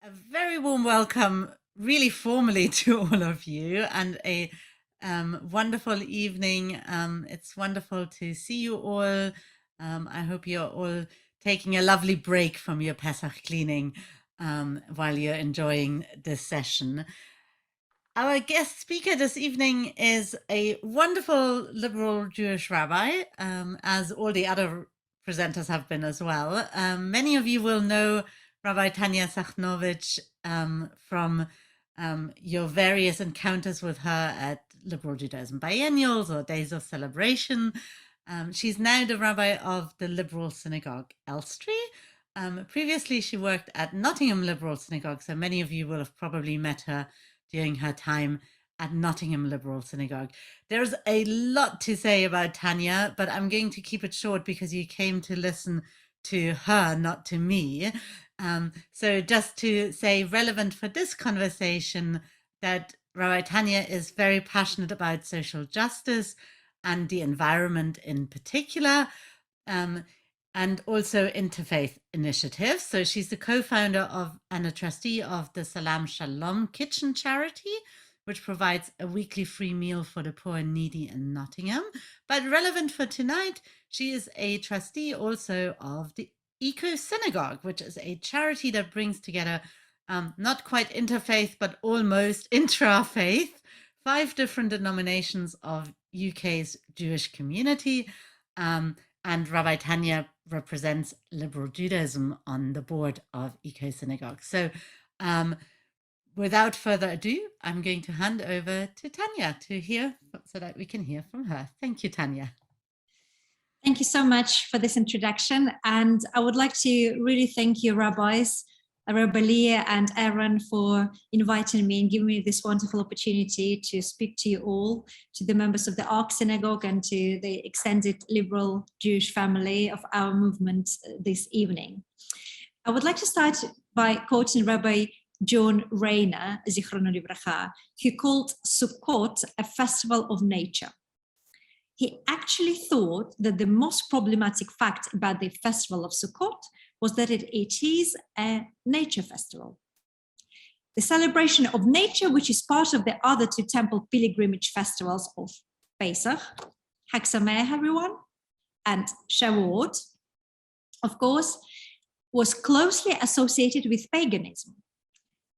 A very warm welcome, really formally, to all of you, and a wonderful evening. It's wonderful to see you all. I hope you're all taking a lovely break from your Pesach cleaning while you're enjoying this session. Our guest speaker this evening is a wonderful liberal Jewish rabbi, as all the other presenters have been as well. Many of you will know Rabbi Tanya Sakhnovich from your various encounters with her at Liberal Judaism Biennials or Days of Celebration. She's now the rabbi of the Liberal Synagogue Elstree. Previously, she worked at Nottingham Liberal Synagogue, so many of you will have probably met her during her time at Nottingham Liberal Synagogue. There's a lot to say about Tanya, but I'm going to keep it short because you came to listen to her, not to me. So just to say, relevant for this conversation, that Rabbi Tanya is very passionate about social justice and the environment in particular. And also interfaith initiatives. So she's the co-founder of and a trustee of the Salam Shalom Kitchen Charity, which provides a weekly free meal for the poor and needy in Nottingham. But relevant for tonight, she is a trustee also of the EcoSynagogue, which is a charity that brings together not quite interfaith, but almost intra-faith, 5 different denominations of UK's Jewish community. And Rabbi Tanya represents liberal Judaism on the board of EcoSynagogue. So without further ado, I'm going to hand over to Tanya to hear, so that we can hear from her. Thank you, Tanya. Thank you so much for this introduction. And I would like to really thank you, rabbis, Rabbi Leah and Aaron, for inviting me and giving me this wonderful opportunity to speak to you all, to the members of the EcoSynagogue and to the extended liberal Jewish family of our movement this evening. I would like to start by quoting Rabbi John Rayner, Zichrono Livracha, who called Sukkot a festival of nature. He actually thought that the most problematic fact about the festival of Sukkot was that it is a nature festival. The celebration of nature, which is part of the other 2 temple pilgrimage festivals of Pesach, Chag Sameach, everyone, and Shavuot, of course, was closely associated with paganism.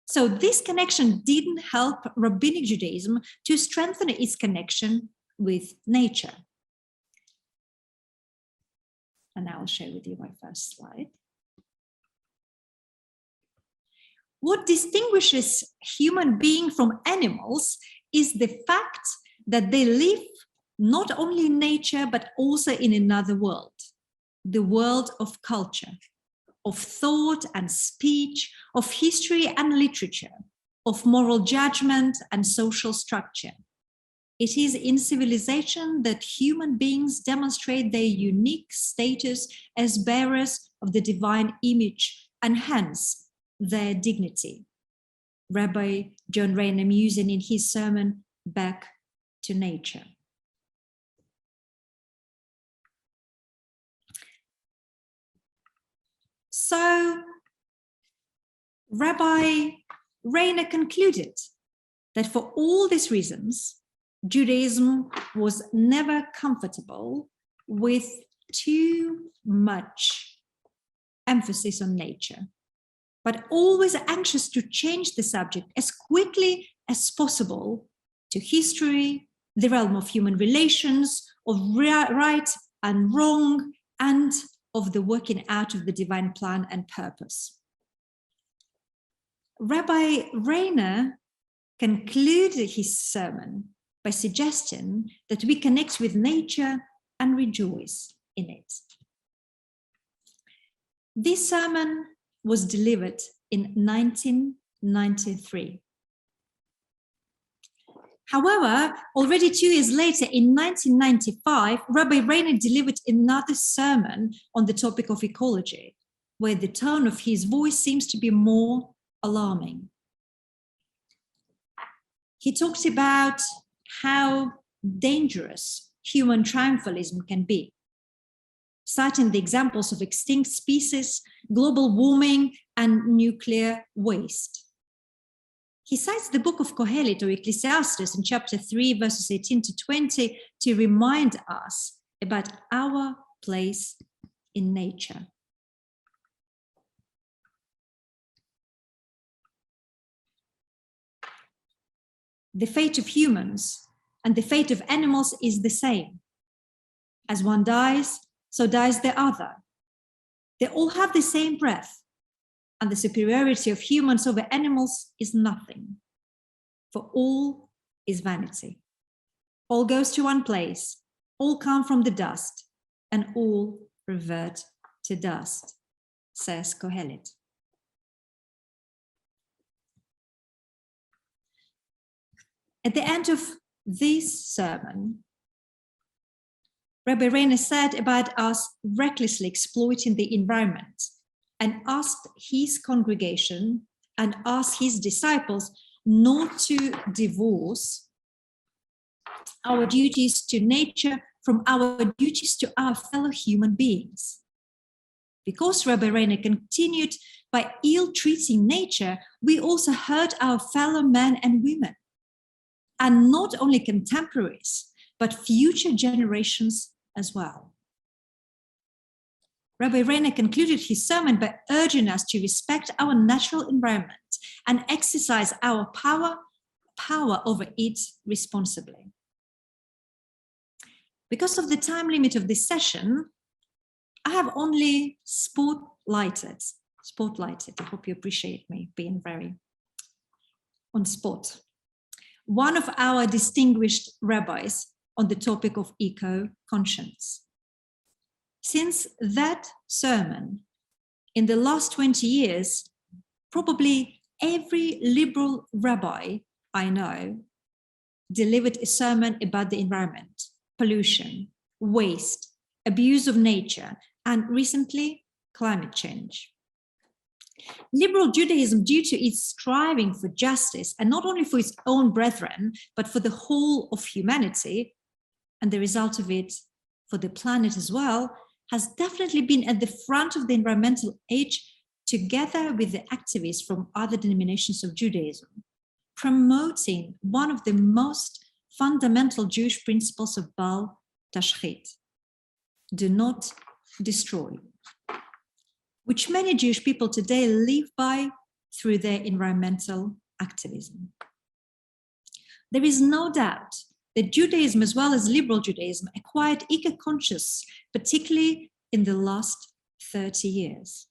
So this connection didn't help Rabbinic Judaism to strengthen its connection with nature. And I will share with you my first slide. What distinguishes human beings from animals is the fact that they live not only in nature, but also in another world, the world of culture, of thought and speech, of history and literature, of moral judgment and social structure. It is in civilization that human beings demonstrate their unique status as bearers of the divine image and hence their dignity. Rabbi John Rayner musing in his sermon, Back to Nature. So Rabbi Rayner concluded that for all these reasons, Judaism was never comfortable with too much emphasis on nature, but always anxious to change the subject as quickly as possible to history, the realm of human relations, of right and wrong, and of the working out of the divine plan and purpose. Rabbi Rayner concluded his sermon by suggesting that we connect with nature and rejoice in it. This sermon was delivered in 1993. However, already 2 years later, in 1995, Rabbi Rayner delivered another sermon on the topic of ecology, where the tone of his voice seems to be more alarming. He talked about how dangerous human triumphalism can be. citing the examples of extinct species, global warming, and nuclear waste. He cites the book of Kohelet or Ecclesiastes in chapter 3, verses 18 to 20, to remind us about our place in nature. The fate of humans and the fate of animals is the same. As one dies, so dies the other. They all have the same breath, and the superiority of humans over animals is nothing. For all is vanity. All goes to one place, all come from the dust, and all revert to dust, says Kohelet. At the end of this sermon, Rabbi Reiner said about us recklessly exploiting the environment and asked his congregation and asked his disciples not to divorce our duties to nature from our duties to our fellow human beings. Because Rabbi Reiner continued by ill-treating nature, we also hurt our fellow men and women, and not only contemporaries, but future generations as well. Rabbi Reiner concluded his sermon by urging us to respect our natural environment and exercise our power over it responsibly. Because of the time limit of this session, I have only spotlighted. I hope you appreciate me being very on spot. One of our distinguished rabbis on the topic of eco-conscience. Since that sermon, in the last 20 years, probably every liberal rabbi I know delivered a sermon about the environment, pollution, waste, abuse of nature, and recently, climate change. Liberal Judaism, due to its striving for justice, and not only for its own brethren, but for the whole of humanity, and the result of it for the planet as well, has definitely been at the front of the environmental age, together with the activists from other denominations of Judaism, promoting one of the most fundamental Jewish principles of Bal Tashchit, do not destroy, which many Jewish people today live by through their environmental activism. There is no doubt that Judaism, as well as liberal Judaism, acquired eco-conscious, particularly in the last 30 years.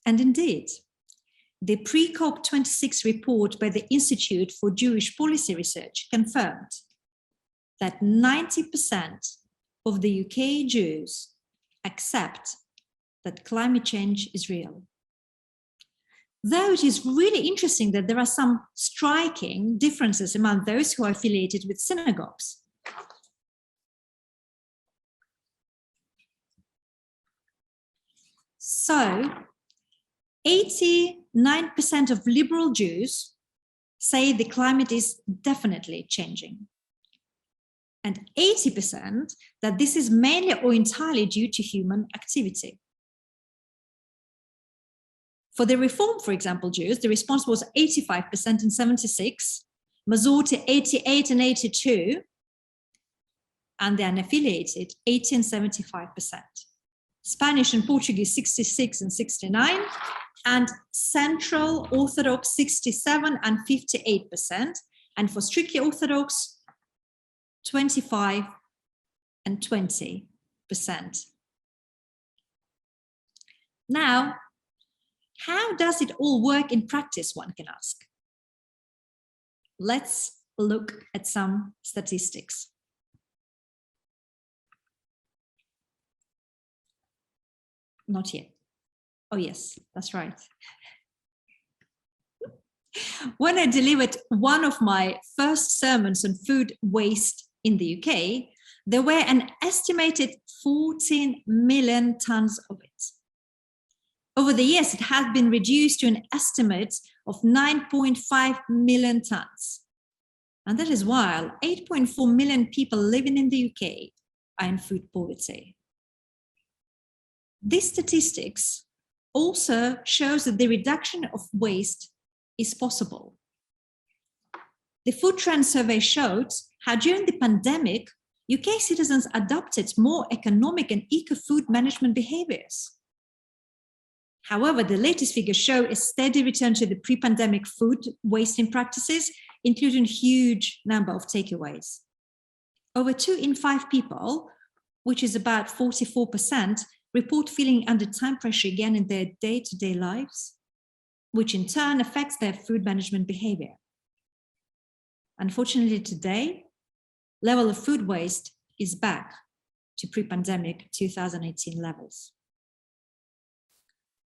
And indeed, the pre-COP26 report by the Institute for Jewish Policy Research confirmed that 90% of the UK Jews accept that climate change is real. Though it is really interesting that there are some striking differences among those who are affiliated with synagogues. So, 89% of liberal Jews say the climate is definitely changing. And 80% that this is mainly or entirely due to human activity. For the Reform, for example, Jews, the response was 85% in 76, Masorti 88 and 82, and the unaffiliated 80 and 75%. Spanish and Portuguese 66 and 69, and Central Orthodox 67 and 58%, and for strictly Orthodox 25 and 20%. Now, how does it all work in practice, one can ask? Let's look at some statistics. Not yet. Oh yes, that's right. When I delivered one of my first sermons on food waste in the UK, there were an estimated 14 million tons of it. Over the years, it has been reduced to an estimate of 9.5 million tons. And that is while 8.4 million people living in the UK are in food poverty. These statistics also shows that the reduction of waste is possible. The Food Trend Survey showed how during the pandemic, UK citizens adopted more economic and eco-food management behaviors. However, the latest figures show a steady return to the pre-pandemic food wasting practices, including a huge number of takeaways. Over 2 in 5 people, which is about 44%, report feeling under time pressure again in their day-to-day lives, which in turn affects their food management behavior. Unfortunately, today, level of food waste is back to pre-pandemic 2018 levels.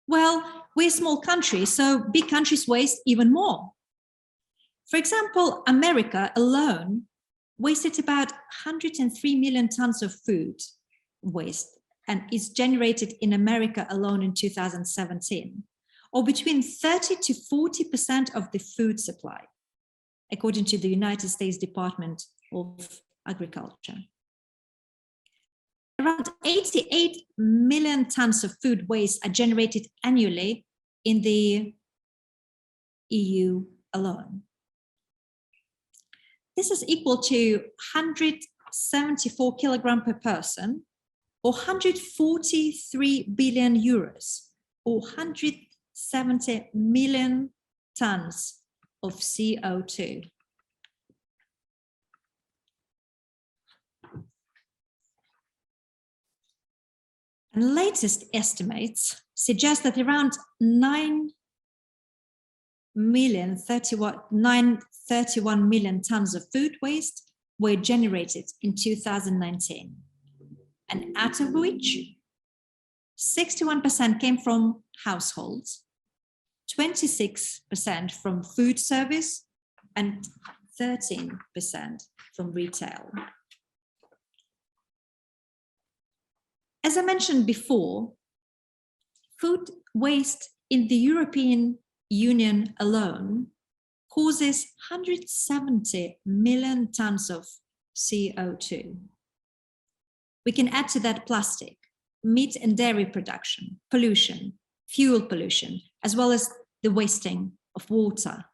Well, we're a small country, so big countries waste even more. For example, America alone wasted about 103 million tons of food waste, and is generated in America alone in 2017, or between 30 to 40% of the food supply, according to the United States Department of Agriculture. Around 88 million tons of food waste are generated annually in the EU alone. This is equal to 174 kilograms per person, or 143 billion euros, or 170 million tons of CO2. And latest estimates suggest that around 931 million tons of food waste were generated in 2019, and out of which 61% came from households, 26% from food service, and 13% from retail. As I mentioned before, food waste in the European Union alone causes 170 million tons of CO2. We can add to that plastic, meat and dairy production, pollution, fuel pollution, as well as the wasting of water.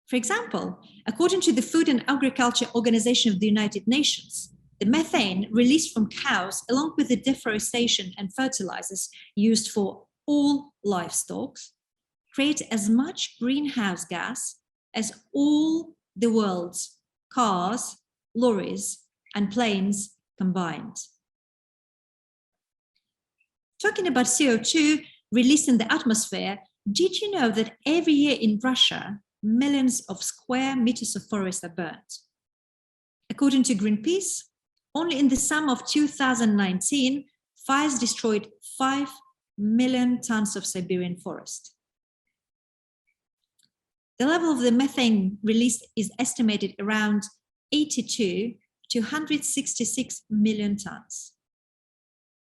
For example, according to the Food and Agriculture Organization of the United Nations, the methane released from cows, along with the deforestation and fertilizers used for all livestock, create as much greenhouse gas as all the world's cars, lorries, and planes combined. Talking about CO2 released in the atmosphere, did you know that every year in Russia, millions of square meters of forest are burnt? According to Greenpeace, only in the summer of 2019, fires destroyed 5 million tons of Siberian forest. The level of the methane released is estimated around 82 to 166 million tons.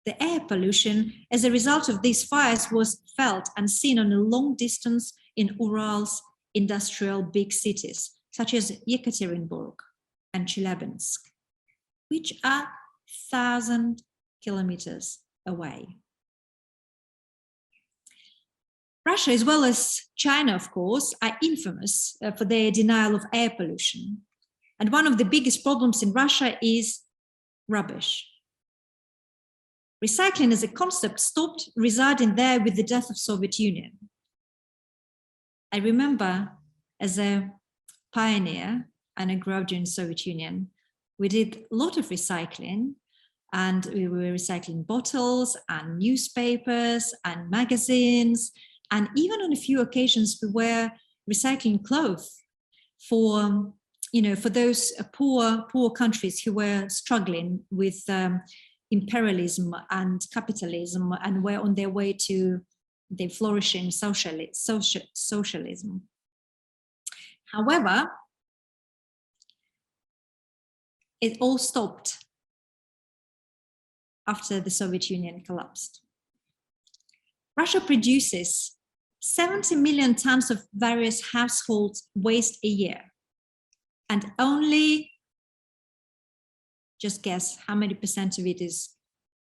The air pollution as a result of these fires was felt and seen on a long distance in Ural's industrial big cities, such as Yekaterinburg and Chelyabinsk, which are 1,000 kilometers away. Russia, as well as China, of course, are infamous for their denial of air pollution. And one of the biggest problems in Russia is rubbish. Recycling as a concept stopped residing there with the death of Soviet Union. I remember as a pioneer and a grew up during the Soviet Union, we did a lot of recycling, and we were recycling bottles and newspapers and magazines. And even on a few occasions, we were recycling clothes for, for those poor countries who were struggling with imperialism and capitalism and were on their way to the flourishing socialism. However, it all stopped after the Soviet Union collapsed. Russia produces 70 million tons of various household waste a year, and only, just guess how many percent of it is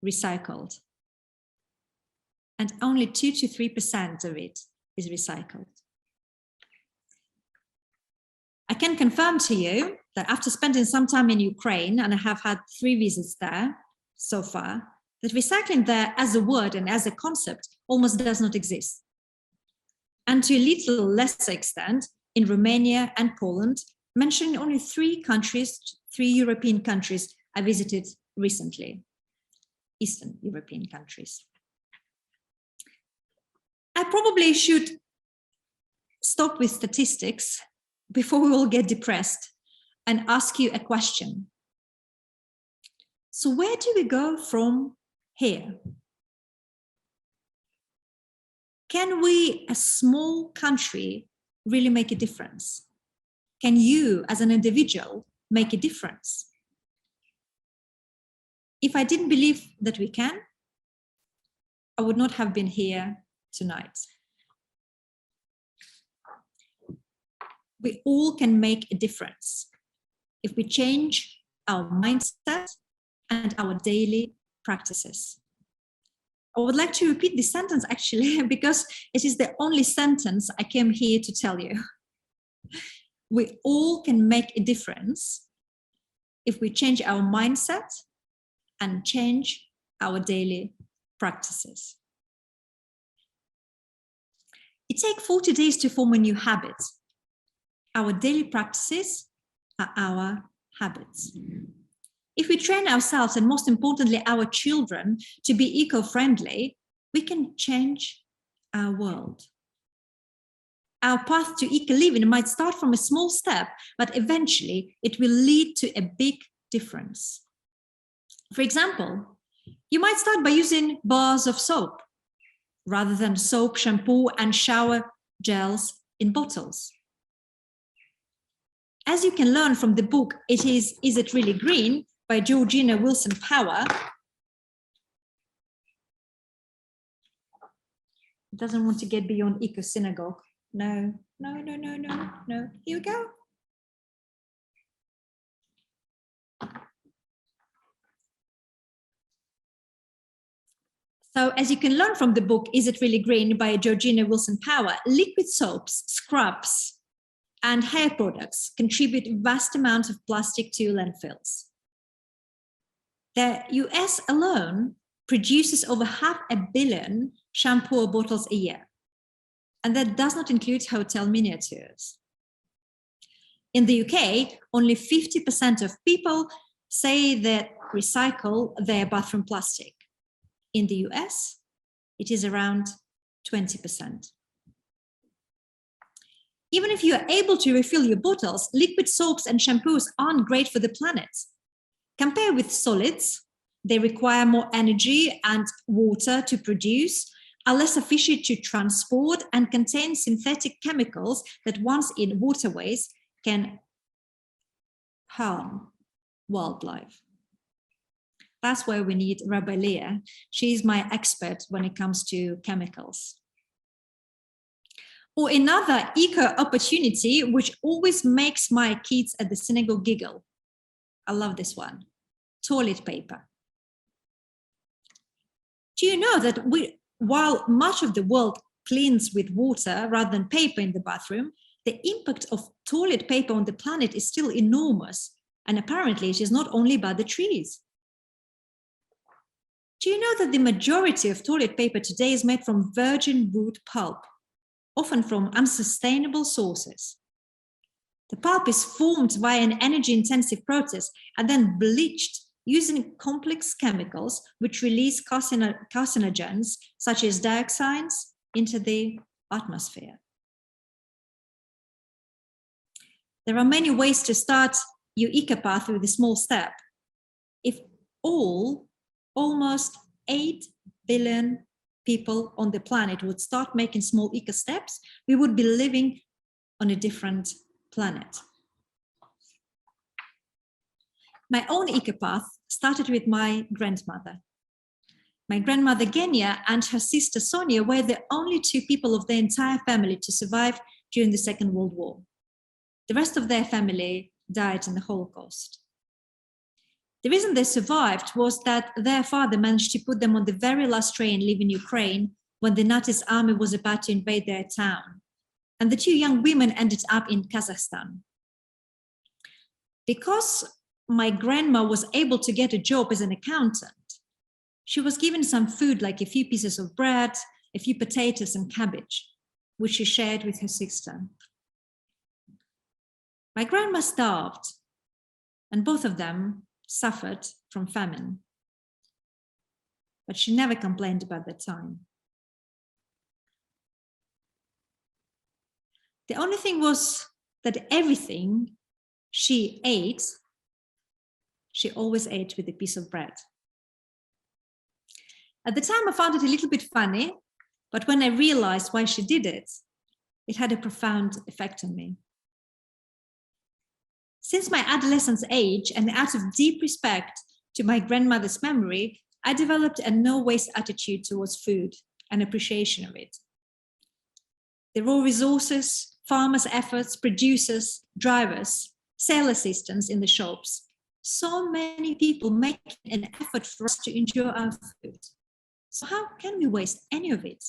recycled. and only 2 to 3% of it is recycled. I can confirm to you that after spending some time in Ukraine, and I have had 3 visits there so far, that recycling there as a word and as a concept almost does not exist. And to a little lesser extent, in Romania and Poland, mentioning only 3 European countries I visited recently, Eastern European countries. I probably should stop with statistics before we all get depressed and ask you a question. So where do we go from here? Can we, a small country, really make a difference? Can you, as an individual, make a difference? If I didn't believe that we can, I would not have been here tonight. We all can make a difference if we change our mindset and our daily practices. I would like to repeat this sentence actually, because it is the only sentence I came here to tell you. We all can make a difference if we change our mindset and change our daily practices. It takes 40 days to form a new habit. Our daily practices are our habits. If we train ourselves, and most importantly, our children, to be eco-friendly, we can change our world. Our path to eco-living might start from a small step, but eventually it will lead to a big difference. For example, you might start by using bars of soap rather than soap, shampoo, and shower gels in bottles. As you can learn from the book, Is It Really Green? By Georgina Wilson Power. It doesn't want to get beyond EcoSynagogue. No. Here we go. So as you can learn from the book, Is It Really Green? By Georgina Wilson Power, liquid soaps, scrubs, and hair products contribute vast amounts of plastic to landfills. The US alone produces over 500 million shampoo bottles a year, and that does not include hotel miniatures. In the UK, only 50% of people say that recycle their bathroom plastic. In the US, it is around 20%. Even if you are able to refill your bottles, liquid soaps and shampoos aren't great for the planet. Compared with solids, they require more energy and water to produce, are less efficient to transport, and contain synthetic chemicals that once in waterways can harm wildlife. That's why we need Rabbi Leah. She's my expert when it comes to chemicals. Or another eco opportunity, which always makes my kids at the synagogue giggle. I love this one. Toilet paper. Do you know that while much of the world cleans with water rather than paper in the bathroom, the impact of toilet paper on the planet is still enormous. And apparently it is not only about the trees. Do you know that the majority of toilet paper today is made from virgin wood pulp, often from unsustainable sources? The pulp is formed via an energy-intensive process and then bleached using complex chemicals which release carcinogens such as dioxins into the atmosphere. There are many ways to start your eco path with a small step. If almost 8 billion people on the planet would start making small eco steps, we would be living on a different planet. My own eco path started with my grandmother. My grandmother Genia and her sister Sonia were the only 2 people of their entire family to survive during the Second World War. The rest of their family died in the Holocaust. The reason they survived was that their father managed to put them on the very last train leaving Ukraine when the Nazi army was about to invade their town, and the two young women ended up in Kazakhstan. Because my grandma was able to get a job as an accountant, she was given some food like a few pieces of bread, a few potatoes and cabbage, which she shared with her sister. My grandma starved, and both of them suffered from famine. But she never complained about that time. The only thing was that everything she ate, she always ate with a piece of bread. At the time, I found it a little bit funny, but when I realized why she did it, it had a profound effect on me. Since my adolescence age, and out of deep respect to my grandmother's memory, I developed a no-waste attitude towards food and appreciation of it. The raw resources, farmers' efforts, producers, drivers, sales assistants in the shops, so many people making an effort for us to enjoy our food. So how can we waste any of it?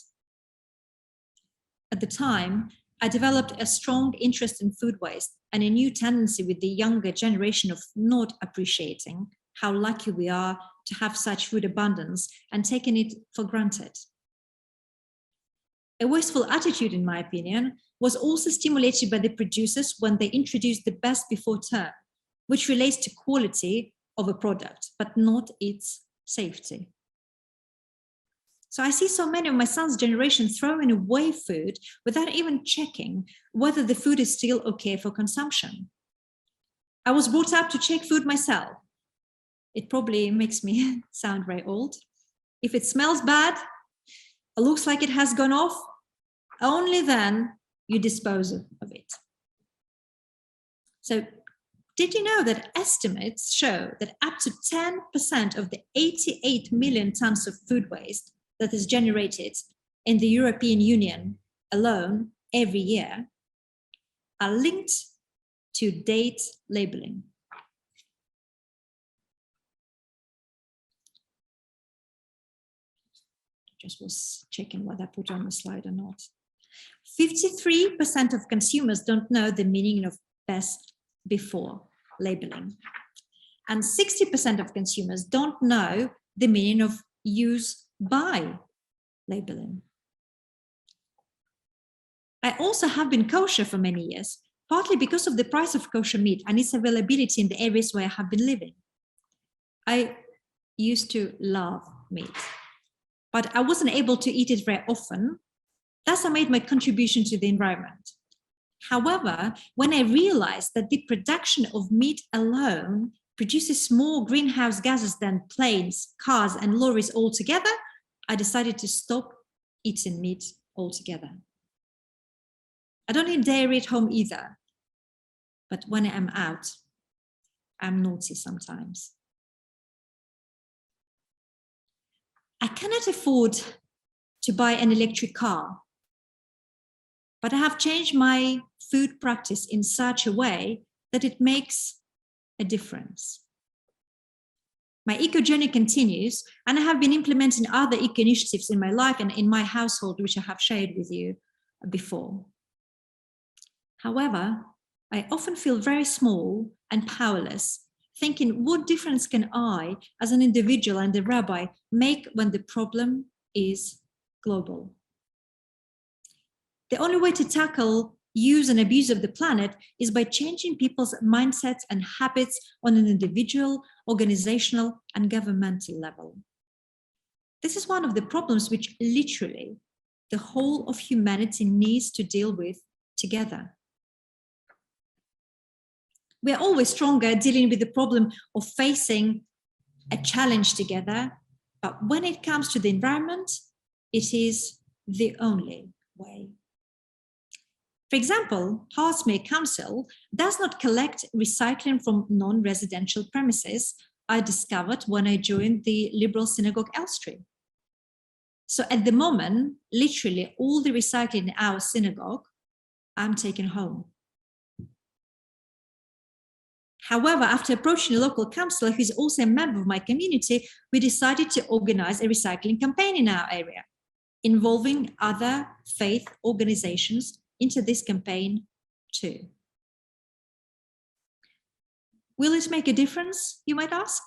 At the time, I developed a strong interest in food waste and a new tendency with the younger generation of not appreciating how lucky we are to have such food abundance and taking it for granted. A wasteful attitude, in my opinion, was also stimulated by the producers when they introduced the best before term, which relates to quality of a product, but not its safety. So I see so many of my son's generation throwing away food without even checking whether the food is still okay for consumption. I was brought up to check food myself. It probably makes me sound very old. If it smells bad, it looks like it has gone off, only then you dispose of it. So did you know that estimates show that up to 10% of the 88 million tons of food waste that is generated in the European Union alone every year are linked to date labeling? Just was checking what I put on the slide or not. 53% of consumers don't know the meaning of best before labeling. And 60% of consumers don't know the meaning of use by labeling. I also have been kosher for many years, partly because of the price of kosher meat and its availability in the areas where I have been living. I used to love meat, but I wasn't able to eat it very often. Thus, I made my contribution to the environment. However, when I realized that the production of meat alone produces more greenhouse gases than planes, cars, and lorries altogether, I decided to stop eating meat altogether. I don't eat dairy at home either, but when I'm out, I'm naughty sometimes. I cannot afford to buy an electric car, but I have changed my food practice in such a way that it makes a difference. My eco journey continues, and I have been implementing other eco initiatives in my life and in my household, which I have shared with you before. However, I often feel very small and powerless, thinking, what difference can I, as an individual and a rabbi, make when the problem is global? The only way to tackle use and abuse of the planet is by changing people's mindsets and habits on an individual, organizational, and governmental level. This is one of the problems which literally the whole of humanity needs to deal with together. We are always stronger dealing with the problem of facing a challenge together, but when it comes to the environment, it is the only way. For example, Heartsmere Council does not collect recycling from non-residential premises, I discovered when I joined the liberal synagogue Elstree. So at the moment, literally all the recycling in our synagogue, I'm taking home. However, after approaching a local councillor who is also a member of my community, we decided to organize a recycling campaign in our area. involving other faith organizations into this campaign too. Will it make a difference, you might ask?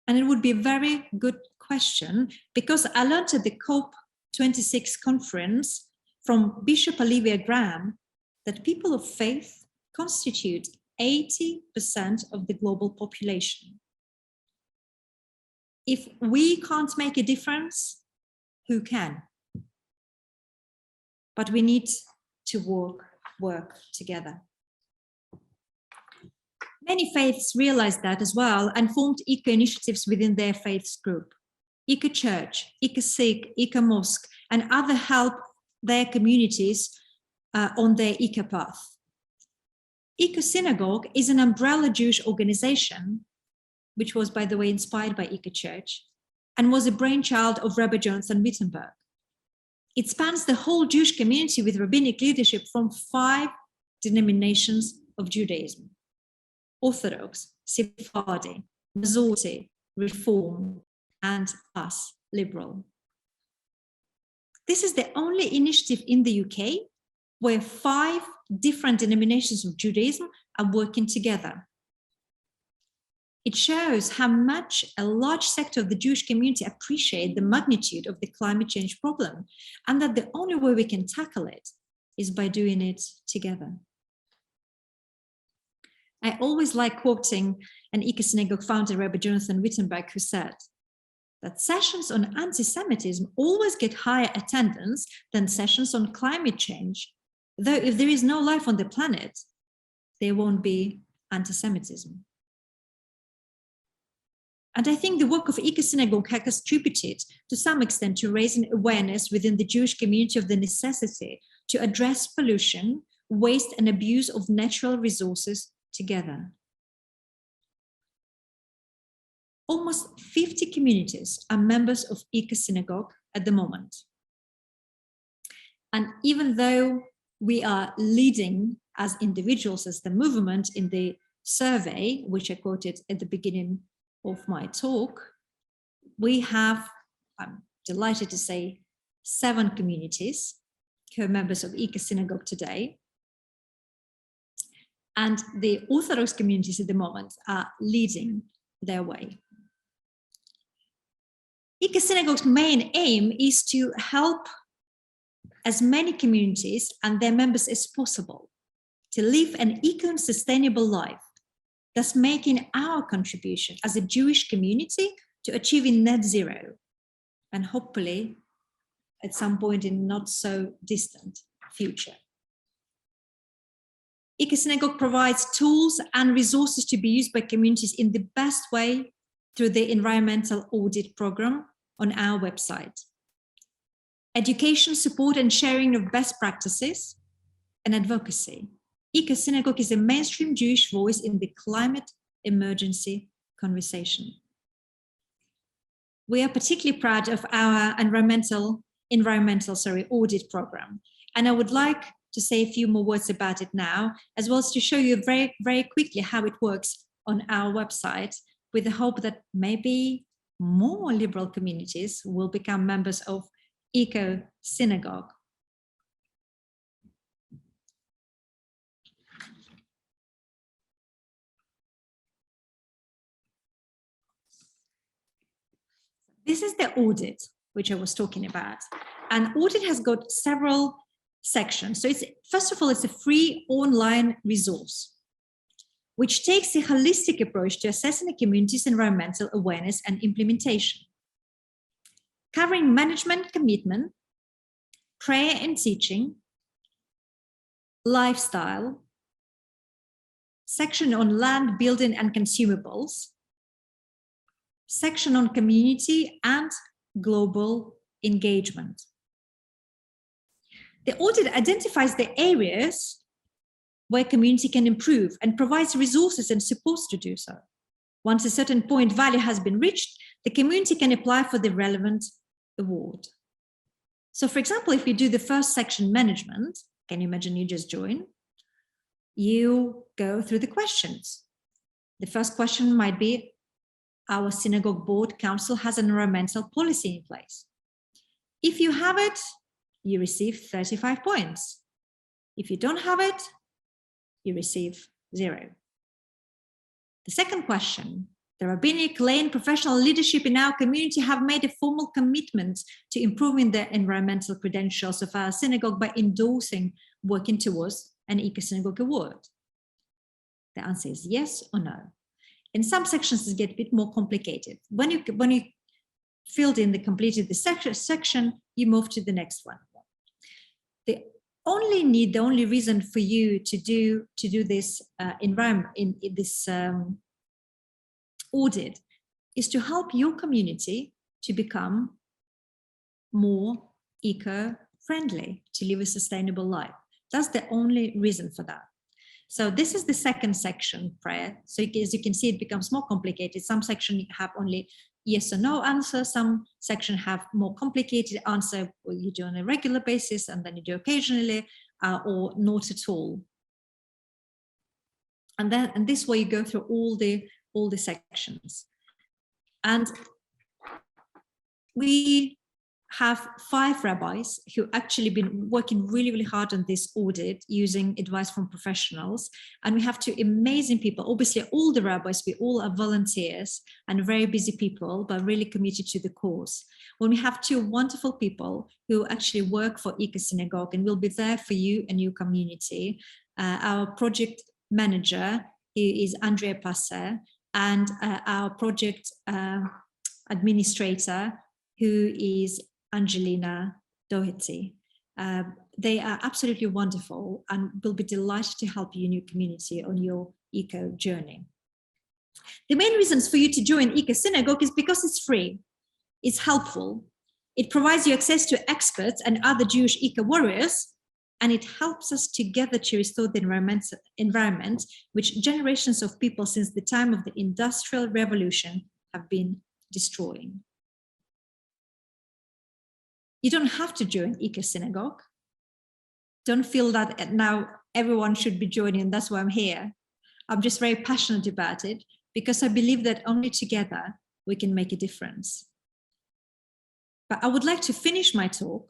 And it would be a very good question, because I learned at the COP26 conference from Bishop Olivia Graham that people of faith constitute 80% of the global population. If we can't make a difference, who can? But we need to work together. Many faiths realized that as well and formed eco-initiatives within their faiths group. Eco-church, eco-sikh, eco-mosque, and other help their communities on their eco-path. EcoSynagogue is an umbrella Jewish organization, which was, by the way, inspired by Eco-Church, and was a brainchild of Rabbi Jonathan Wittenberg. It spans the whole Jewish community with rabbinic leadership from 5 denominations of Judaism: Orthodox, Sephardi, Masorti, Reform, and us, Liberal. This is the only initiative in the UK where 5 different denominations of Judaism are working together. It shows how much a large sector of the Jewish community appreciate the magnitude of the climate change problem, and that the only way we can tackle it is by doing it together. I always like quoting an EcoSynagogue founder, Rabbi Jonathan Wittenberg, who said that sessions on anti-Semitism always get higher attendance than sessions on climate change, though if there is no life on the planet, there won't be anti-Semitism. And I think the work of EcoSynagogue has contributed to some extent to raising awareness within the Jewish community of the necessity to address pollution, waste, and abuse of natural resources together. Almost 50 communities are members of EcoSynagogue at the moment. And even though we are leading as individuals, as the movement in the survey, which I quoted at the beginning of my talk, we have, I'm delighted to say, 7 communities who are members of EcoSynagogue today. And the Orthodox communities at the moment are leading their way. EcoSynagogue's main aim is to help as many communities and their members as possible to live an eco and sustainable life, thus making our contribution as a Jewish community to achieving net zero, and hopefully at some point in not so distant future. EcoSynagogue provides tools and resources to be used by communities in the best way through the environmental audit program on our website. Education, support, and sharing of best practices, and advocacy. EcoSynagogue is a mainstream Jewish voice in the climate emergency conversation. We are particularly proud of our environmental audit program, and I would like to say a few more words about it now, as well as to show you very, very quickly how it works on our website, with the hope that maybe more liberal communities will become members of EcoSynagogue. This is the audit, which I was talking about. And audit has got several sections. So it's, first of all, it's a free online resource, which takes a holistic approach to assessing a community's environmental awareness and implementation, covering management commitment, prayer and teaching, lifestyle, section on land, building and consumables, section on community and global engagement. The audit identifies the areas where community can improve and provides resources and supports to do so. Once a certain point value has been reached, the community can apply for the relevant award. So for example, if you do the first section, management, can you imagine you just join? You go through the questions. The first question might be, our synagogue board council has an environmental policy in place. If you have it, you receive 35 points. If you don't have it, you receive 0. The second question, the rabbinic, lay, and professional leadership in our community have made a formal commitment to improving the environmental credentials of our synagogue by endorsing working towards an EcoSynagogue award. The answer is yes or no. In some sections, it gets a bit more complicated. When you filled in completed the section, you move to the next one. The only reason for you to do this audit is to help your community to become more eco-friendly, to live a sustainable life. That's the only reason for that. So this is the second section, prayer. So as you can see, it becomes more complicated. Some sections have only yes or no answer. Some sections have more complicated answer, or you do on a regular basis, and then you do occasionally, or not at all. And this way you go through all the sections. And we have 5 rabbis who actually been working really, really hard on this audit using advice from professionals. And we have 2 amazing people. Obviously, all the rabbis, we all are volunteers and very busy people, but really committed to the cause. When we have 2 wonderful people who actually work for EcoSynagogue and will be there for you and your community. Our project manager is Andrea Passer, and our project administrator, who is Angelina Doherty. They are absolutely wonderful and will be delighted to help you in your community on your eco journey. The main reasons for you to join EcoSynagogue is because it's free, it's helpful, it provides you access to experts and other Jewish eco warriors, and it helps us together to restore the environment which generations of people since the time of the Industrial Revolution have been destroying. You don't have to join EcoSynagogue. Don't feel that now everyone should be joining, that's why I'm here. I'm just very passionate about it because I believe that only together we can make a difference. But I would like to finish my talk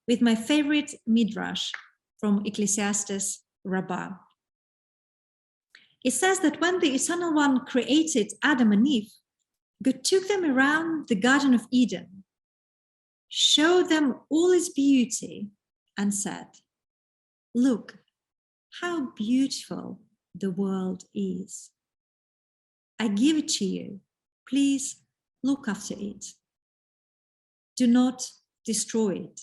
with my favorite midrash from Ecclesiastes Rabbi. It says that when the Eternal One created Adam and Eve, God took them around the Garden of Eden, showed them all its beauty, and said, "Look, how beautiful the world is. I give it to you. Please look after it. Do not destroy it.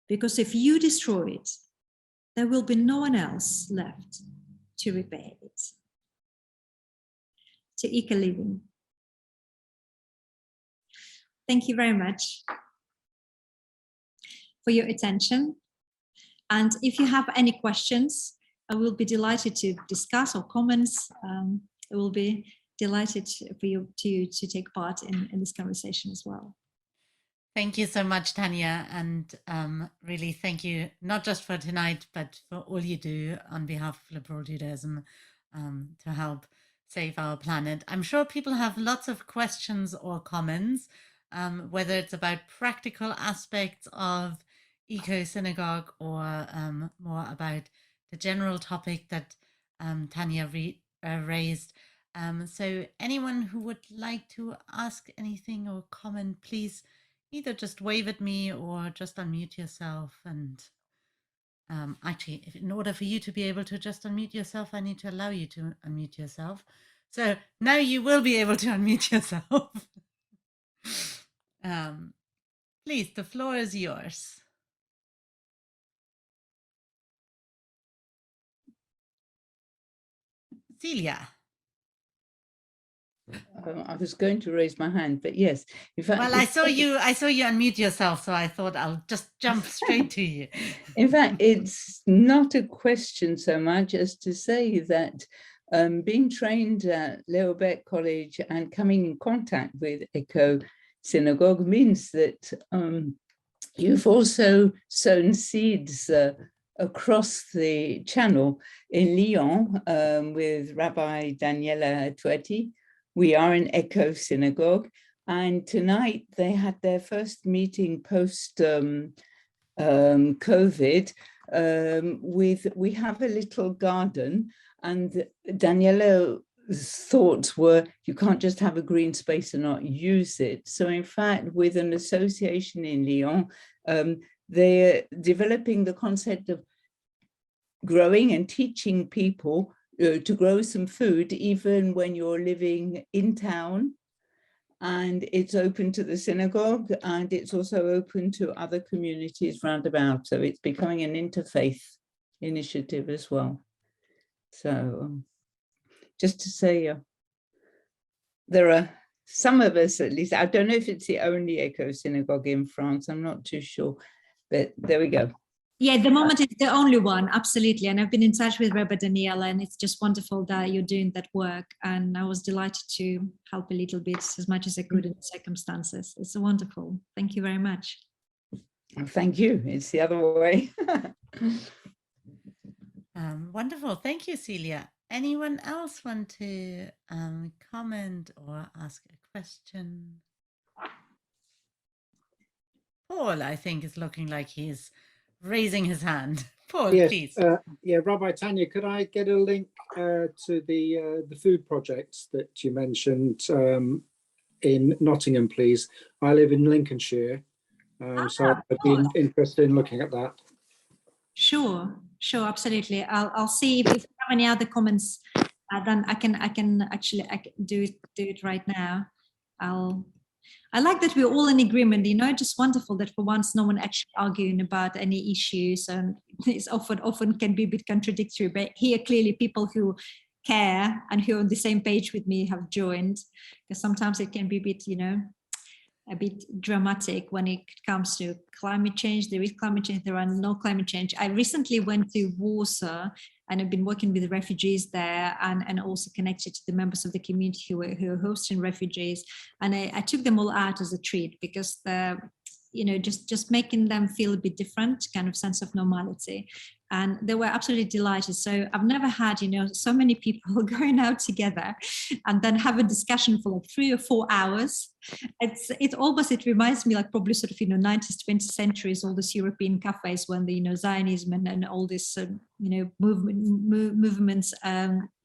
Because if you destroy it, there will be no one else left to repair it." To Eco Living. Thank you very much for your attention. And if you have any questions, I will be delighted to discuss or comments. I will be delighted for you to take part in this conversation as well. Thank you so much, Tanya. And really thank you, not just for tonight, but for all you do on behalf of Liberal Judaism to help save our planet. I'm sure people have lots of questions or comments, whether it's about practical aspects of EcoSynagogue or more about the general topic that Tanya raised. So anyone who would like to ask anything or comment, please either just wave at me or just unmute yourself. And actually, in order for you to be able to just unmute yourself, I need to allow you to unmute yourself. So now you will be able to unmute yourself. Please, the floor is yours. Celia. I was going to raise my hand, but yes. In fact, well, I saw you unmute yourself, so I thought I'll just jump straight to you. In fact, it's not a question so much as to say that being trained at Leo Baeck College and coming in contact with EcoSynagogue means that you've also sown seeds across the channel in Lyon with Rabbi Daniela Tuetti. We are an EcoSynagogue. And tonight they had their first meeting post COVID. We have a little garden, and Daniela's thoughts were, you can't just have a green space and not use it. So in fact, with an association in Lyon, they're developing the concept of growing and teaching people to grow some food, even when you're living in town. And it's open to the synagogue, and it's also open to other communities roundabout. So it's becoming an interfaith initiative as well. So just to say, there are some of us, at least, I don't know if it's the only EcoSynagogue in France, I'm not too sure, but there we go. Yeah, at the moment it's the only one, absolutely. And I've been in touch with Rabbi Daniela, and it's just wonderful that you're doing that work. And I was delighted to help a little bit as much as I could in the circumstances. It's wonderful. Thank you very much. Thank you. It's the other way. Wonderful. Thank you, Celia. Anyone else want to comment or ask a question? Paul, I think, is looking like he's raising his hand. Paul, yes, please. Yeah, Rabbi Tanya, could I get a link to the food projects that you mentioned in Nottingham, please? I live in Lincolnshire, so I'd be interested in looking at that. Sure, absolutely. I'll see if you have any other comments. Then I can actually do it right now. I like that we're all in agreement, just wonderful that for once no one actually arguing about any issues, and it's often can be a bit contradictory, but here clearly people who care and who are on the same page with me have joined, because sometimes it can be a bit dramatic when it comes to climate change. There is climate change, there are no climate change. I recently went to Warsaw, and I've been working with the refugees there, and also connected to the members of the community who are hosting refugees. And I took them all out as a treat, because just making them feel a bit different, kind of sense of normality. And they were absolutely delighted. So I've never had, so many people going out together and then have a discussion for like 3 or 4 hours. It reminds me like probably sort of, 19th, 20th centuries, all these European cafes when the, Zionism and all this, movements,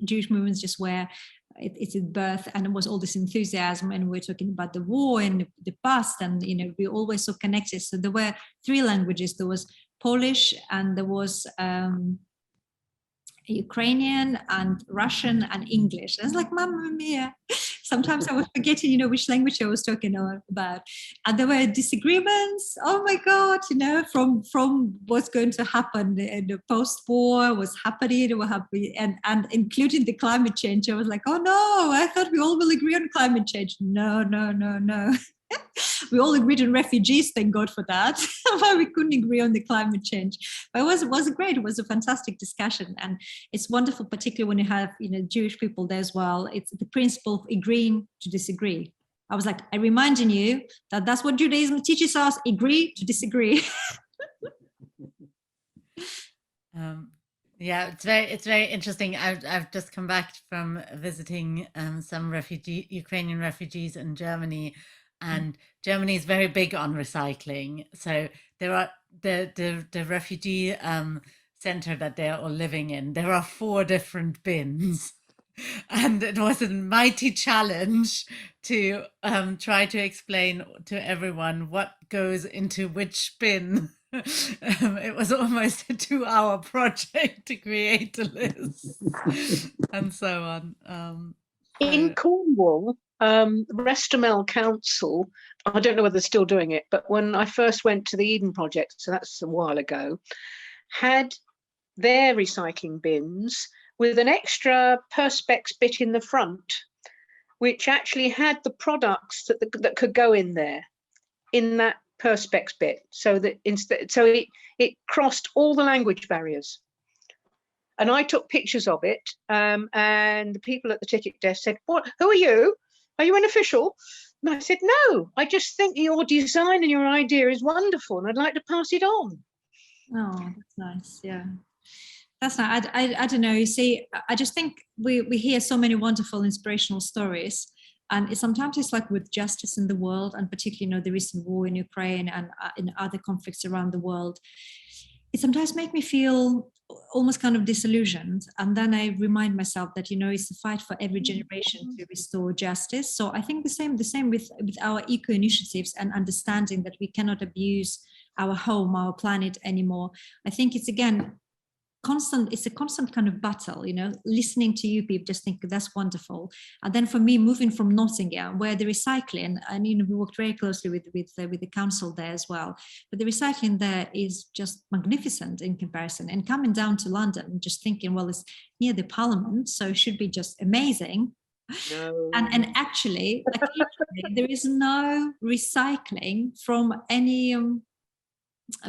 Jewish movements just were, it's at birth, and it was all this enthusiasm, and we're talking about the war and the past, and we always so connected. So there were 3 languages. There was Polish, and there was Ukrainian and Russian and English. I was like, Mamma mia. Sometimes I was forgetting, which language I was talking about. And there were disagreements, oh my God, from what's going to happen in the post-war, what's happening, and including the climate change. I was like, oh no, I thought we all will agree on climate change. No. We all agreed on refugees, thank God for that. But we couldn't agree on the climate change. But it was great. It was a fantastic discussion, and it's wonderful, particularly when you have Jewish people there as well. It's the principle of agreeing to disagree. I was like, I'm reminding you that that's what Judaism teaches us: agree to disagree. Yeah, it's very interesting. I've just come back from visiting some Ukrainian refugees in Germany. And Germany is very big on recycling. So there are the refugee center that they're all living in. There are 4 different bins. And it was a mighty challenge to try to explain to everyone what goes into which bin. It was almost a 2-hour project to create a list and so on. In Cornwall, Restamel Council, I don't know whether they're still doing it, but when I first went to the Eden Project, so that's a while ago, had their recycling bins with an extra perspex bit in the front, which actually had the products that could go in there, in that perspex bit, so that it crossed all the language barriers. And I took pictures of it, and the people at the ticket desk said, "What? Who are you? Are you an official?" And I said, "No, I just think your design and your idea is wonderful, and I'd like to pass it on." Oh, that's nice. Yeah, that's nice. I don't know. You see, I just think we hear so many wonderful, inspirational stories, And sometimes it's like with justice in the world, and particularly, the recent war in Ukraine and in other conflicts around the world, it sometimes makes me feel almost kind of disillusioned. And then I remind myself that, it's a fight for every generation to restore justice. So I think the same with our eco initiatives and understanding that we cannot abuse our home, our planet anymore. I think it's, again, it's a constant kind of battle, listening to you people, just think that's wonderful. And then for me, moving from Nottingham, where the recycling, and we worked very closely with the council there as well, but the recycling there is just magnificent in comparison. And coming down to London, just thinking, well, it's near the Parliament, so it should be just amazing. No. And actually, there is no recycling from any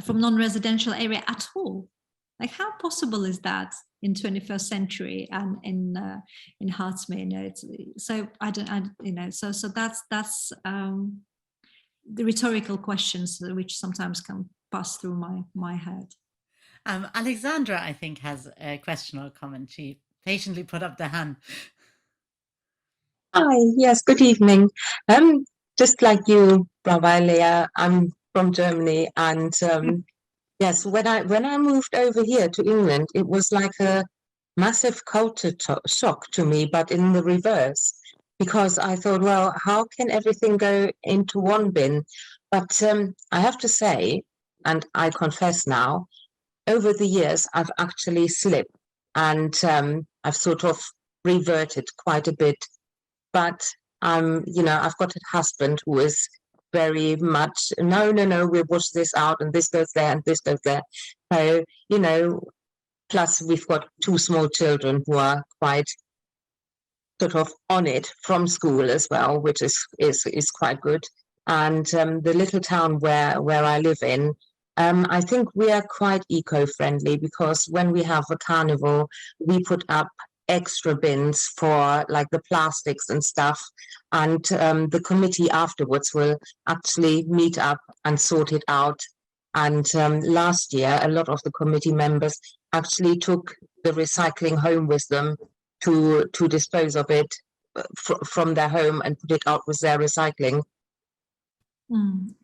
from non-residential area at all. Like, how possible is that in 21st century and in Hartsmere? So I don't, so that's the rhetorical questions which sometimes can pass through my head. Alexandra, I think, has a question or comment. She patiently put up the hand. Hi, yes, good evening. Just like you, Rabbi Leah, I'm from Germany, and yes, when I moved over here to England, it was like a massive culture shock to me, but in the reverse, because I thought, well, how can everything go into one bin? But I have to say, and I confess now, over the years, I've actually slipped, and I've sort of reverted quite a bit. But I've got a husband who is very much, no, we'll wash this out, and this goes there, and this goes there. So, plus we've got 2 small children who are quite sort of on it from school as well, which is quite good. And the little town where I live in, I think we are quite eco-friendly, because when we have a carnival, we put up extra bins for like the plastics and stuff, and the committee afterwards will actually meet up and sort it out. And last year, a lot of the committee members actually took the recycling home with them to dispose of it from their home and put it out with their recycling.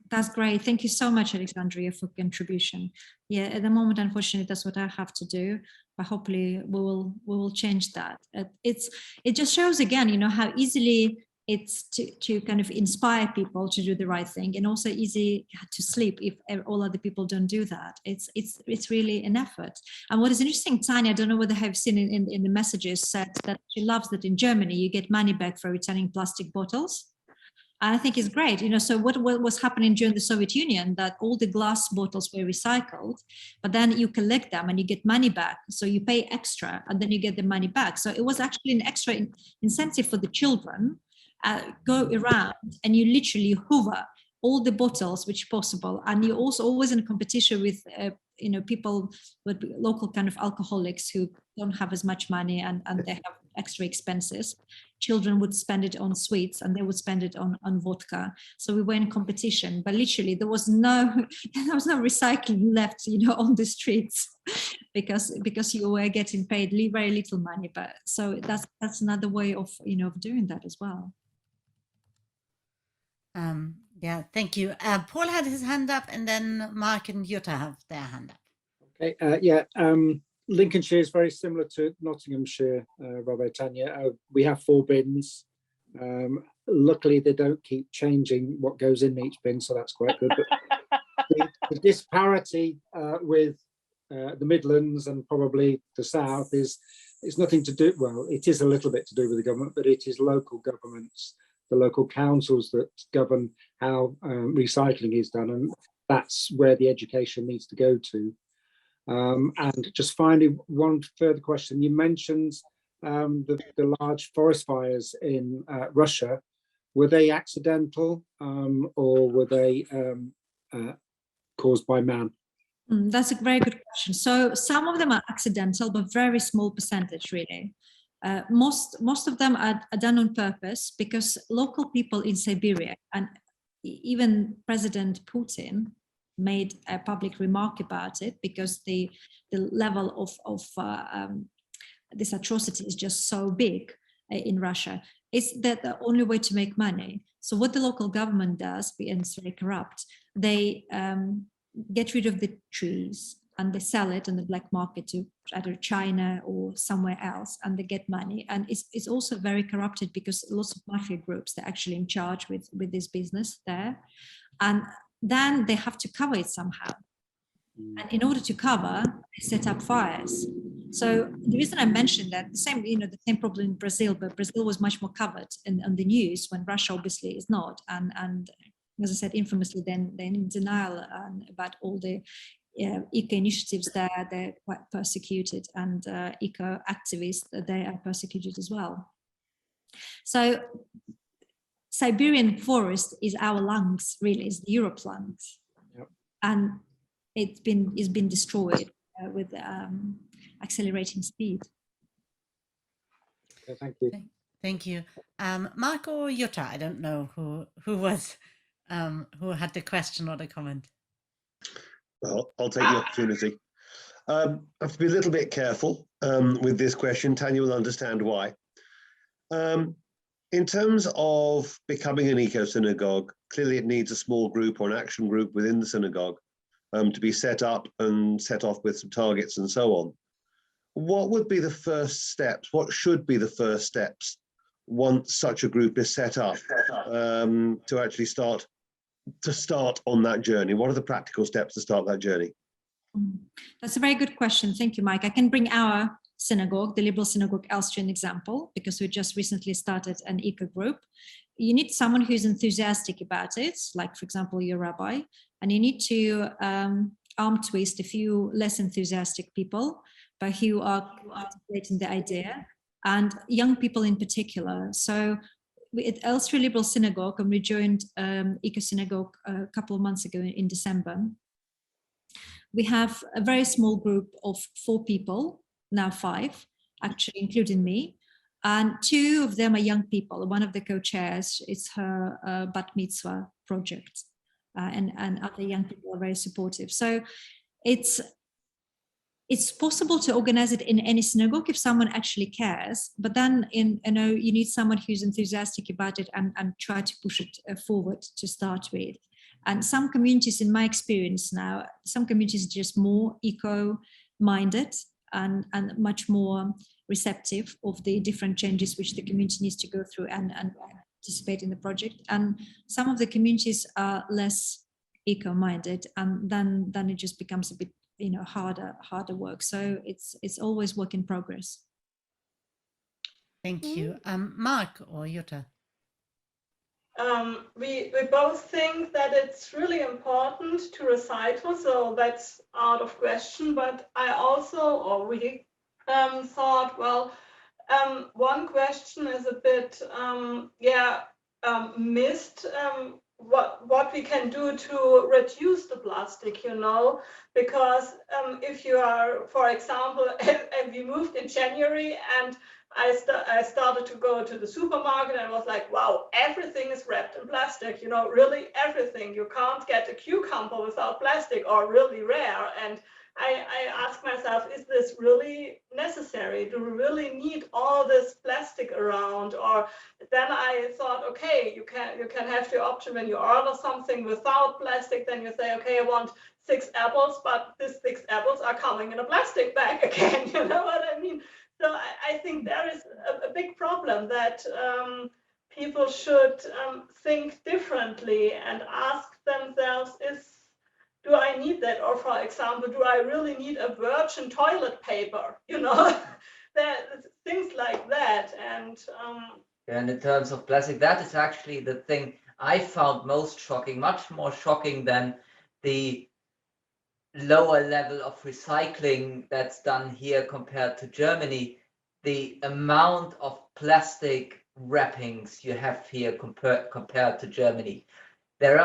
That's great. Thank you so much, Alexandria, for contribution. Yeah, at the moment, unfortunately, that's what I have to do, but hopefully we will change that. It just shows again, how easily it's to kind of inspire people to do the right thing, and also easy to sleep if all other people don't do that. It's really an effort. And what is interesting, Tanya, I don't know whether I have seen in the messages, said that she loves that in Germany you get money back for returning plastic bottles. I think it's great, so what was happening during the Soviet Union, that all the glass bottles were recycled, but then you collect them and you get money back. So you pay extra and then you get the money back. So it was actually an extra incentive for the children, go around and you literally hoover all the bottles which possible. And you're also always in a competition with, people with local kind of alcoholics who don't have as much money and they have extra expenses. Children would spend it on sweets and they would spend it on vodka. So we were in competition, but literally there was no recycling left, on the streets because you were getting paid very little money. But so that's another way of, of doing that as well. Yeah, thank you. Paul had his hand up, and then Mark and Jutta have their hand up. Okay, Lincolnshire is very similar to Nottinghamshire, Rabbi Tanya. We have 4 bins. Luckily, they don't keep changing what goes in each bin, so that's quite good. But the disparity with the Midlands and probably the South is nothing to do, well, it is a little bit to do with the government, but it is local governments, the local councils that govern how recycling is done, and that's where the education needs to go to. And just finally, one further question. You mentioned the large forest fires in Russia. Were they accidental or were they caused by man? That's a very good question. So some of them are accidental, but very small percentage, really. Most of them are done on purpose, because local people in Siberia, and even President Putin made a public remark about it, because the level of this atrocity is just so big in Russia. It's the only way to make money. So what the local government does, and it's very corrupt, they get rid of the trees and they sell it on the black market to either China or somewhere else, and they get money. And it's also very corrupted because lots of mafia groups, they're actually in charge with this business there. And then they have to cover it somehow. And in order to cover, they set up fires. So the reason I mentioned that, the same problem in Brazil, but Brazil was much more covered on the news, when Russia obviously is not. And as I said, infamously, then in denial about all the eco initiatives there, they're quite persecuted, and eco activists, they are persecuted as well. So Siberian forest is our lungs, really, is Europe's lungs. Yep. And it's been destroyed with accelerating speed. Okay, thank you. Thank you. Mark or Jutta, I don't know who was who had the question or the comment. Well, I'll take the opportunity. I have to be a little bit careful with this question. Tanya will understand why. In terms of becoming an eco-synagogue, clearly it needs a small group or an action group within the synagogue to be set up and set off with some targets and so on. What would be the first steps? What should be the first steps once such a group is set up to actually start on that journey? What are the practical steps to start that journey? That's a very good question. Thank you, Mike. I can bring our synagogue, the Liberal Synagogue Austria, an example, because we just recently started an eco group. You need someone who's enthusiastic about it, like, for example, your rabbi, and you need to arm twist a few less enthusiastic people, but who are articulating the idea, and young people in particular. So at Austria Liberal Synagogue, and we joined EcoSynagogue a couple of months ago in December, we have a very small group of 4 people, now 5, actually, including me. And 2 of them are young people. One of the co-chairs, it's her bat mitzvah project. And other young people are very supportive. So it's possible to organize it in any synagogue if someone actually cares, but then you need someone who's enthusiastic about it and try to push it forward to start with. And some communities, in my experience now, some communities are just more eco-minded and much more receptive of the different changes which the community needs to go through and participate in the project. And some of the communities are less eco-minded, and then it just becomes a bit harder work. So it's always work in progress. Thank you. Mark or Jutta? We both think that it's really important to recycle, so that's out of question. But I also already thought, well, one question is a bit missed. What we can do to reduce the plastic, because if you are, for example, we moved in January, and I started to go to the supermarket, and I was like, wow, everything is wrapped in plastic, really everything. You can't get a cucumber without plastic, or really rare. And I asked myself, is this really necessary? Do we really need all this plastic around? Or then I thought, okay, you can have the option when you order something without plastic, then you say, okay, I want 6 apples, but these 6 apples are coming in a plastic bag again. You know what I mean? So I think there is a big problem that people should think differently and ask themselves, do I need that? Or, for example, do I really need a virgin toilet paper? Things like that. And in terms of plastic, that is actually the thing I found most shocking, much more shocking than the lower level of recycling that's done here compared to Germany. The amount of plastic wrappings you have here compared to Germany. There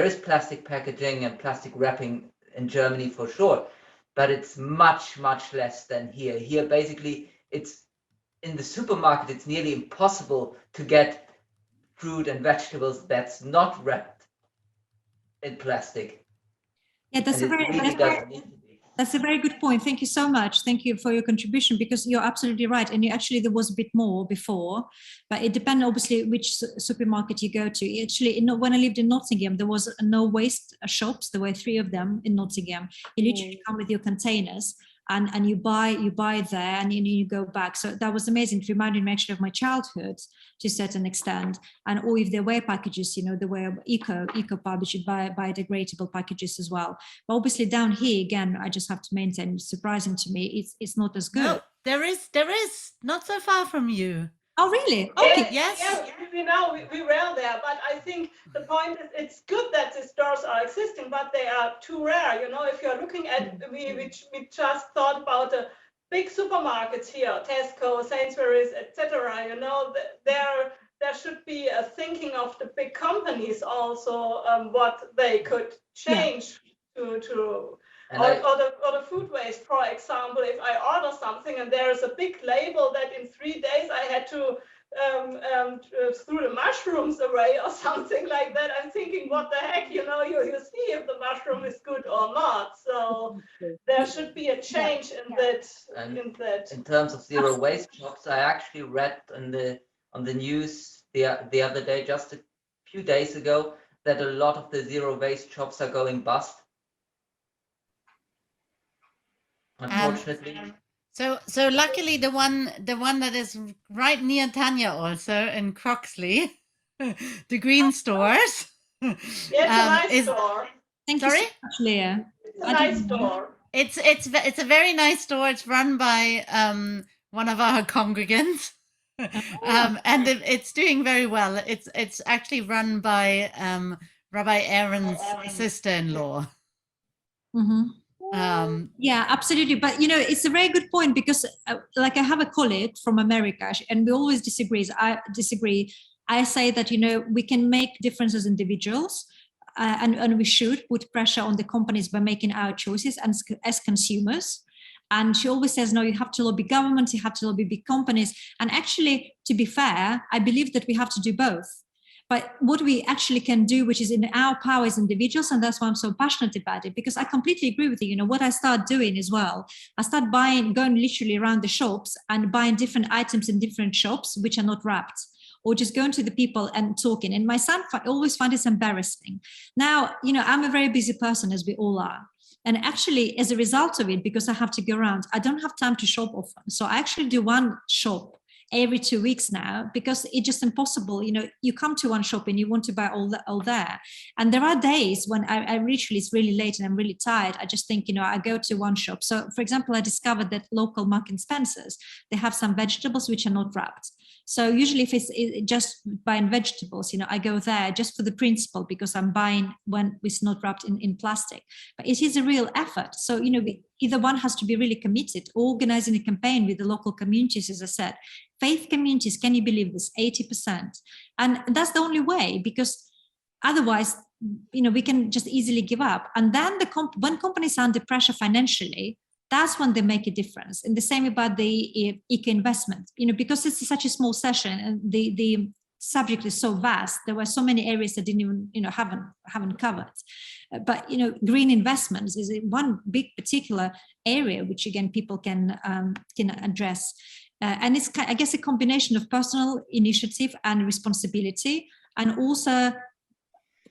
is plastic packaging and plastic wrapping in Germany for sure, but it's much less than here. Here, basically, it's in the supermarket, it's nearly impossible to get fruit and vegetables that's not wrapped in plastic. Yeah, that's That's a very good point. Thank you so much. Thank you for your contribution, because you're absolutely right. And actually, there was a bit more before, but it depends obviously which supermarket you go to. Actually, when I lived in Nottingham, there was no waste shops. There were 3 of them in Nottingham. You literally come with your containers and you buy there, and you go back. So that was amazing. It reminded me actually of my childhood to a certain extent. And or if there were packages, there were eco pub, you should buy biodegradable packages as well. But obviously down here again, I just have to maintain, surprising to me, it's not as good. No, there is not so far from you. Oh really? Okay. Yes. Yeah, we were there, but I think the point is it's good that the stores are existing, but they are too rare. If you're looking at, we just thought about the big supermarkets here, Tesco, Sainsbury's, etc. There should be a thinking of the big companies also, what they could change to. Or the food waste, for example, if I order something and there is a big label that in 3 days I had to throw the mushrooms away or something like that, I'm thinking, what the heck, you see if the mushroom is good or not. So there should be a change in that. In terms of zero waste shops, I actually read on the news the other day, just a few days ago, that a lot of the zero waste shops are going bust. Unfortunately. So luckily the one that is right near Tanya also in Croxley, the green stores. It's a nice store. Thank you so much, Leah. It's a nice store. It's a very nice store. It's run by one of our congregants. And it's doing very well. It's actually run by Rabbi Aaron's sister-in-law. Yeah, absolutely. But it's a very good point, because like I have a colleague from America, and we always disagree. I say that we can make differences as individuals, and we should put pressure on the companies by making our choices and as consumers. And she always says, no, you have to lobby government, you have to lobby big companies. And actually, to be fair, I believe that we have to do both. But what we actually can do, which is in our power as individuals, and that's why I'm so passionate about it, because I completely agree with you. What I start doing as well, I start going literally around the shops and buying different items in different shops, which are not wrapped, or just going to the people and talking. And my son always finds this embarrassing. Now, I'm a very busy person, as we all are. And actually, as a result of it, because I have to go around, I don't have time to shop often. So I actually do one shop every 2 weeks now, because it's just impossible. You come to one shop and you want to buy all there. And there are days when I literally, it's really late and I'm really tired. I just think, I go to one shop. So for example, I discovered that local Marks and Spencer's, they have some vegetables which are not wrapped. So usually if it's just buying vegetables, I go there just for the principle, because I'm buying when it's not wrapped in plastic. But it is a real effort. So, either one has to be really committed, organizing a campaign with the local communities, as I said. Faith communities, can you believe this? 80%. And that's the only way, because otherwise, we can just easily give up. And then when companies are under pressure financially, that's when they make a difference. And the same about the eco investment, because it's such a small session and the subject is so vast. There were so many areas that didn't even, haven't covered. But, green investments is one big particular area, which again, people can address. And it's, I guess, a combination of personal initiative and responsibility, and also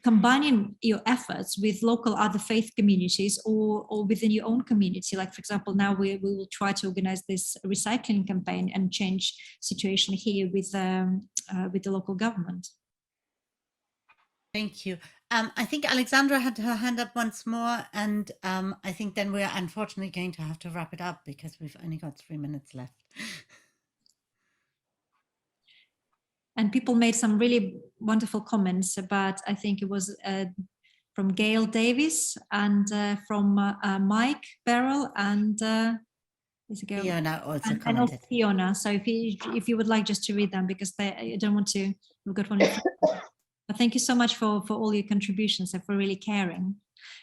combining your efforts with local other faith communities or within your own community. Like, for example, now we will try to organize this recycling campaign and change situation here with the local government. Thank you. I think Alexandra had her hand up once more, and I think then we're unfortunately going to have to wrap it up because we've only got 3 minutes left. And people made some really wonderful comments about, I think it was from Gail Davis and from Mike Beryl and Fiona also commented. And also Fiona. So if you would like just to read them, because I don't want to, we've got one. But thank you so much for all your contributions and for really caring.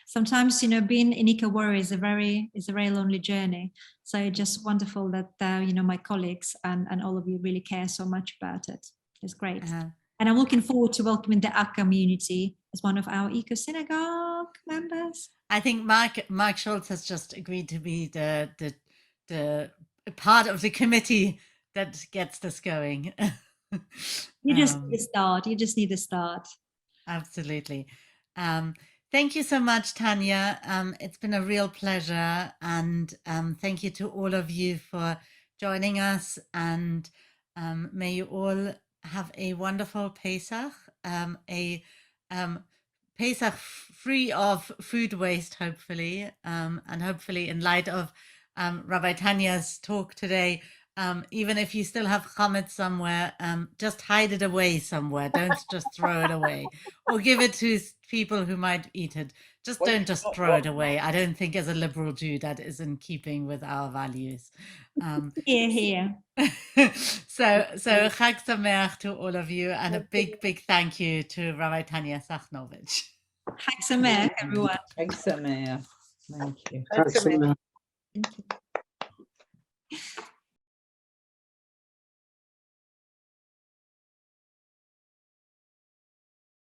Sometimes, being an eco warrior is a very lonely journey. So just wonderful that, my colleagues and all of you really care so much about it. It's great. And I'm looking forward to welcoming the ACK community as one of our EcoSynagogue. members? I think Mark Schultz has just agreed to be the part of the committee that gets this going. You just need to start. You just need to start. Absolutely. Thank you so much, Tanya. It's been a real pleasure, and thank you to all of you for joining us. And may you all have a wonderful Pesach, a Pesach free of food waste, hopefully, and hopefully in light of Rabbi Tanya's talk today. Even if you still have chametz somewhere, just hide it away somewhere. Don't just throw it away, or give it to people who might eat it. Just don't just throw it away. I don't think as a liberal Jew that is in keeping with our values. Here. So Chag Sameach to all of you, and a big thank you to Rabbi Tanya Sakhnovich. Chag Sameach, everyone. Chag Sameach. Thank you. Thanks, Thank you.